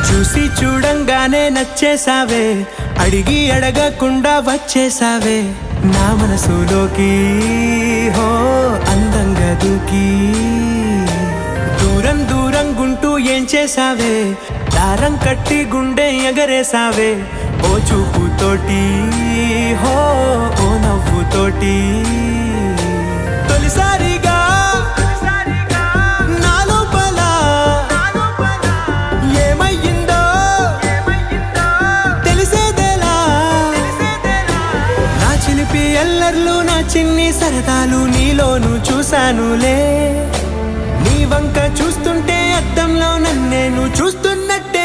చూసి చూడంగానే నచ్చేసావే, అడిగి అడగకుండా వచ్చేసావే నా మనసులోకి. హో అందంగా దూకి దూరం దూరం గుంటూ ఏం చేసావే, దారం కట్టి గుండె ఎగరేసావే ఓ చూపుతోటి. హో ఓ నవ్వుతోటి తొలిసారిగా నా లోపల ఏమయ్యిందో తెలిసేదేలా. నా చిలిపి ఎల్లర్లు నా చిన్ని సరదాలు నీలోను చూశానులే. నీ వంక చూస్తుంటే అద్దంలో నన్నేను చూస్తున్నట్టే